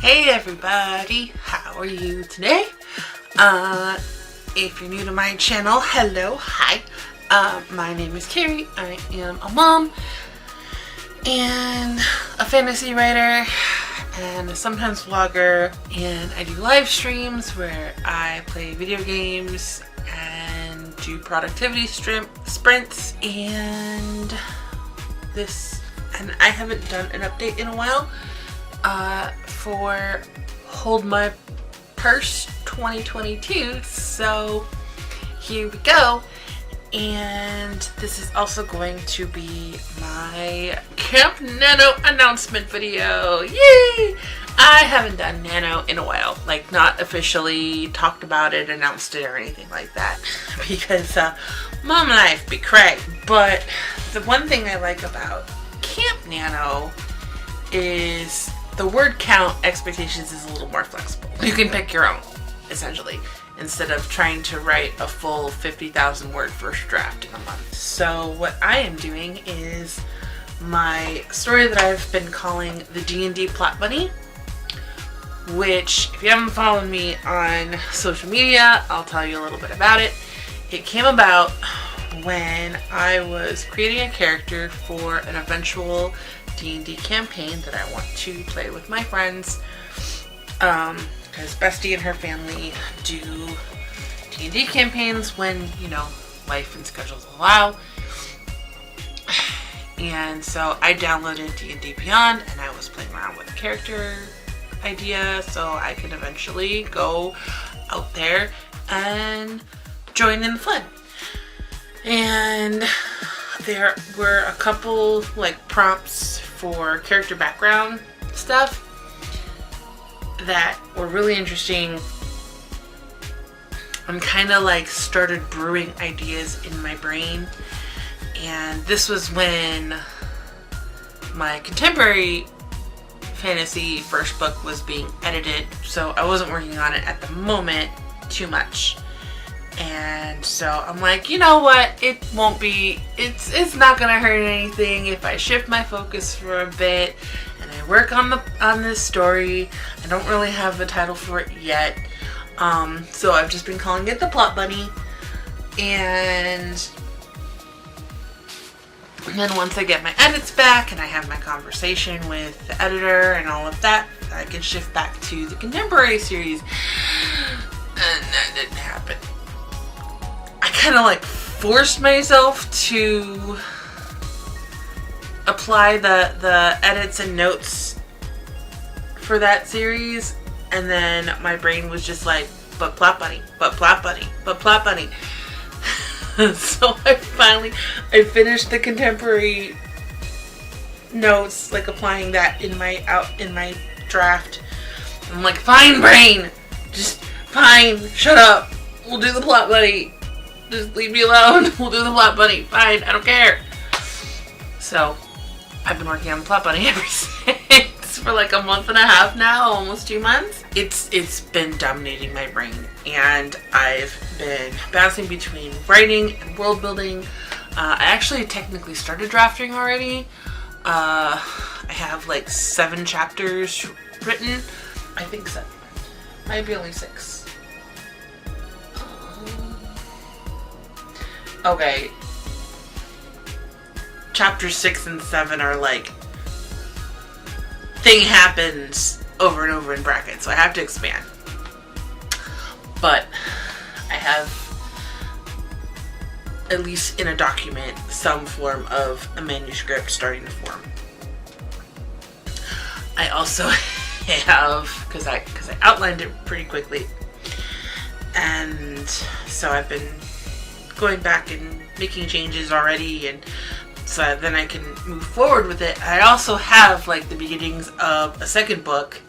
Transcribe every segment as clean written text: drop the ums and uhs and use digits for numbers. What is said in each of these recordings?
Hey everybody, how are you today? If you're new to my channel, hello, hi. My name is Carrie. I am a mom and a fantasy writer and a sometimes vlogger, and I do live streams where I play video games and do productivity sprints, and I haven't done an update in a while for Hold My Purse 2022, so here we go. And this is also going to be my Camp Nano announcement video. Yay! I haven't done Nano in a while, like not officially talked about it, announced it, or anything like that, because mom life be cray. But the one thing I like about Camp Nano is the word count expectations is a little more flexible. You can pick your own, essentially, instead of trying to write a full 50,000 word first draft in a month. So what I am doing is my story that I've been calling the D&D Plot Bunny, which, if you haven't followed me on social media, I'll tell you a little bit about it. It came about when I was creating a character for an eventual D&D campaign that I want to play with my friends, because Bestie and her family do D&D campaigns when, you know, life and schedules allow. And so I downloaded D&D Beyond and I was playing around with the character idea so I could eventually go out there and join in the fun. And there were a couple like prompts for character background stuff that were really interesting, and kind of like started brewing ideas in my brain. And this was when my contemporary fantasy first book was being edited, so I wasn't working on it at the moment too much. And so I'm like, you know what, it's not gonna hurt anything if I shift my focus for a bit and I work on this story. I don't really have a title for it yet, so I've just been calling it the Plot Bunny. And then once I get my edits back and I have my conversation with the editor and all of that, I can shift back to the contemporary series. And that didn't happen. I kind of like forced myself to apply the edits and notes for that series, and then my brain was just like, but Plot Bunny, but Plot Bunny, but Plot Bunny. So I finished the contemporary notes, like applying that in my draft. I'm like, fine brain, just fine, shut up, we'll do the Plot Bunny. Just leave me alone. We'll do the Plot Bunny. Fine, I don't care. So, I've been working on the Plot Bunny ever since for like a month and a half now, almost 2 months. It's been dominating my brain, and I've been bouncing between writing and world building. I actually technically started drafting already. I have like 7 chapters written. I think 7. Might be only 6. Okay, chapters 6 and 7 are like, thing happens over and over in brackets, so I have to expand. But I have, at least in a document, some form of a manuscript starting to form. I also have, because I outlined it pretty quickly, and so I've been going back and making changes already, and so then I can move forward with it. I also have like the beginnings of a second book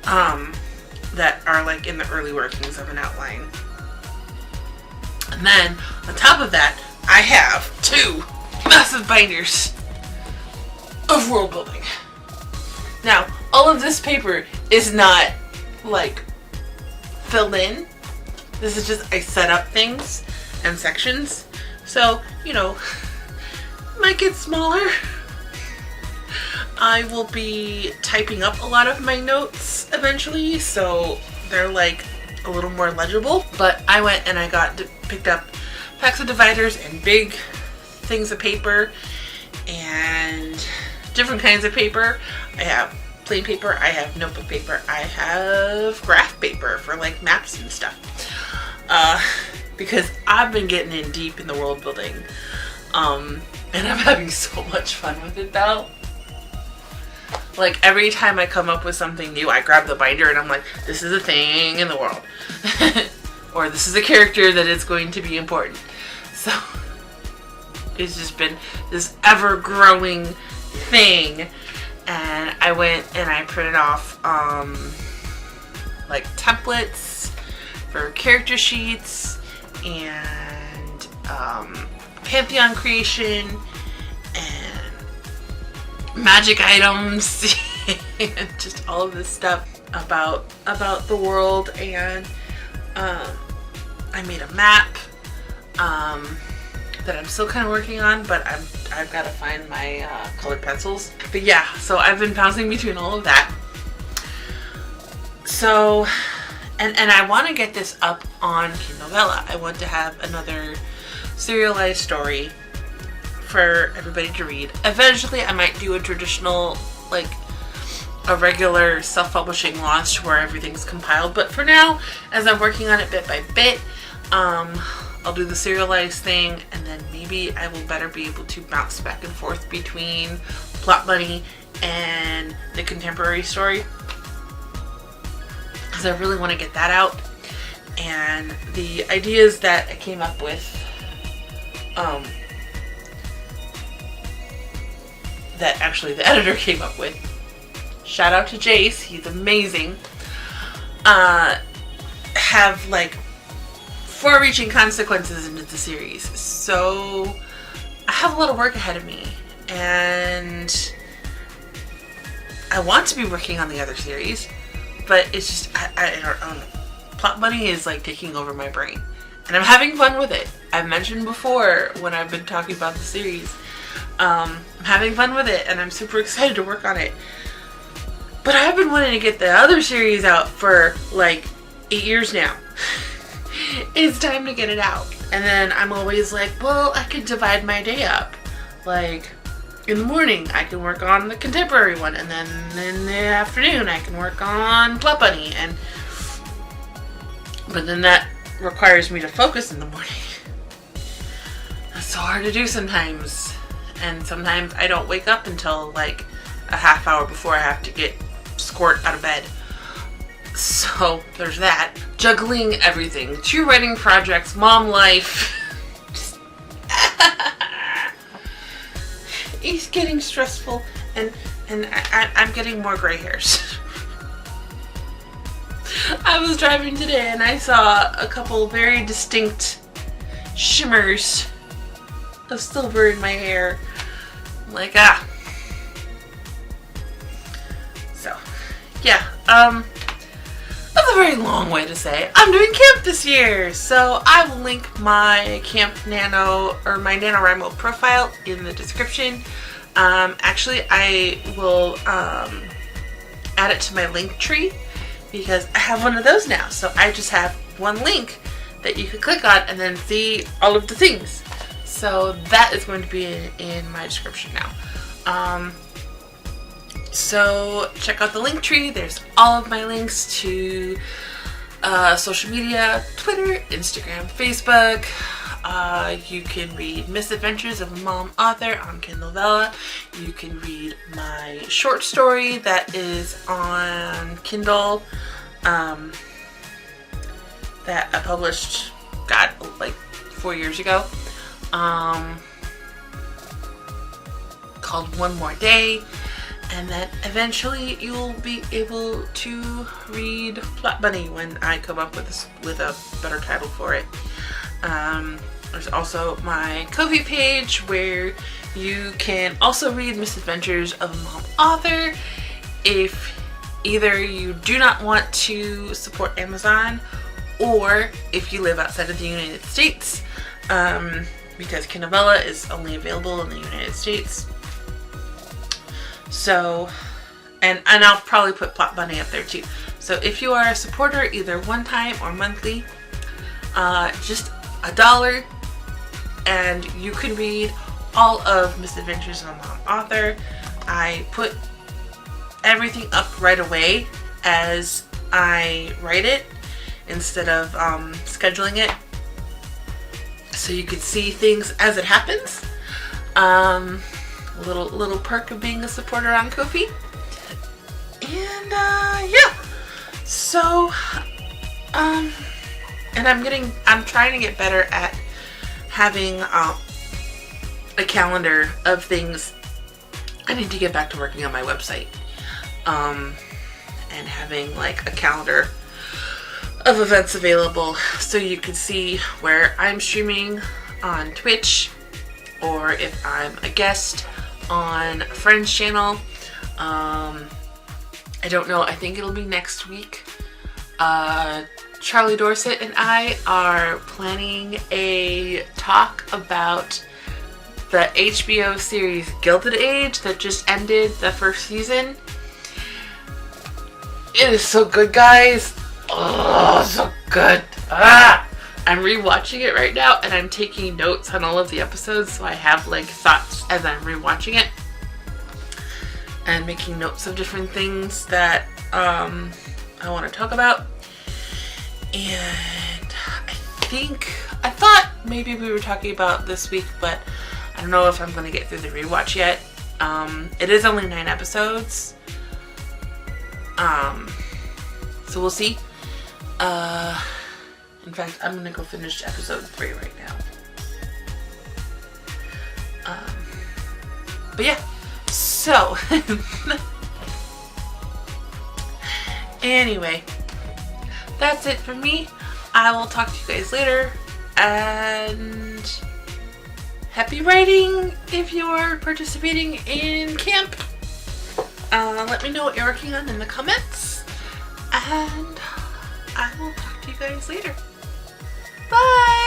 that are like in the early workings of an outline. And then on top of that, I have 2 massive binders of world building. Now, all of this paper is not like filled in. This is just, I set up things and sections. So, you know, might get smaller. I will be typing up a lot of my notes eventually, so they're like a little more legible. But I went and I picked up packs of dividers and big things of paper and different kinds of paper. I have plain paper, I have notebook paper, I have graph paper for like maps and stuff. Because I've been getting in deep in the world building. And I'm having so much fun with it though. Like every time I come up with something new, I grab the binder and I'm like, this is a thing in the world. Or this is a character that is going to be important. So it's just been this ever-growing thing. And I went and I printed off like templates for character sheets and Pantheon creation and magic items and just all of this stuff about the world. And I made a map that I'm still kind of working on, but I've got to find my colored pencils. But yeah, so I've been bouncing between all of that. So, and I want to get this up on KindleVella. I want to have another serialized story for everybody to read. Eventually, I might do a traditional, like a regular self-publishing launch where everything's compiled. But for now, as I'm working on it bit by bit, I'll do the serialized thing, and then maybe I will better be able to bounce back and forth between Plot Bunny and the contemporary story, because I really want to get that out. And the ideas that I came up with, that actually the editor came up with, shout out to Jace, he's amazing, have like far-reaching consequences into the series. So I have a lot of work ahead of me, and I want to be working on the other series, but it's just I don't know. Plot Bunny is like taking over my brain, and I'm having fun with it. I've mentioned before when I've been talking about the series, I'm having fun with it, and I'm super excited to work on it. But I've been wanting to get the other series out for like 8 years now. It's time to get it out. And then I'm always like, well, I could divide my day up. Like, in the morning, I can work on the contemporary one, and then in the afternoon, I can work on Plot Bunny. But then that requires me to focus in the morning. That's so hard to do sometimes. And sometimes I don't wake up until like a half hour before I have to get squirt out of bed. So there's that. Juggling everything. 2 writing projects, mom life. It's getting stressful, and I'm getting more gray hairs. I was driving today and I saw a couple very distinct shimmers of silver in my hair. I'm like, ah. So, yeah. That's a very long way to say I'm doing camp this year. So I will link my Camp Nano or my NaNoWriMo profile in the description. Actually, I will add it to my link tree because I have one of those now. So I just have one link that you can click on and then see all of the things. So that is going to be in my description now. So check out the link tree. There's all of my links to social media, Twitter, Instagram, Facebook. You can read Misadventures of a Mom Author on KindleVella. You can read my short story that is on Kindle that I published, God, like 4 years ago, called One More Day. And then eventually you'll be able to read Plot Bunny when I come up with a better title for it. There's also my Ko-fi page where you can also read Misadventures of a Mom Author if either you do not want to support Amazon or if you live outside of the United States, because KindleVella is only available in the United States. So, and I'll probably put Plot Bunny up there too. So if you are a supporter, either one time or monthly, just $1, and you can read all of Misadventures of a Mom Author. I put everything up right away as I write it instead of scheduling it, so you can see things as it happens. Little perk of being a supporter on Ko-fi. And yeah, so and I'm trying to get better at having a calendar of things. I need to get back to working on my website, and having like a calendar of events available, so you can see where I'm streaming on Twitch, or if I'm a guest on a friend's channel. I don't know, I think it'll be next week. Charlie Dorset and I are planning a talk about the HBO series Gilded Age that just ended the first season. It is so good, guys. Oh, so good. I'm rewatching it right now, and I'm taking notes on all of the episodes, so I have like thoughts as I'm rewatching it, and making notes of different things that I want to talk about. And I thought maybe we were talking about this week, but I don't know if I'm going to get through the rewatch yet. It is only 9 episodes, so we'll see. In fact, I'm going to go finish episode 3 right now. But yeah, so anyway, that's it for me. I will talk to you guys later, and happy writing if you're participating in camp. Let me know what you're working on in the comments, and I will talk to you guys later. Bye!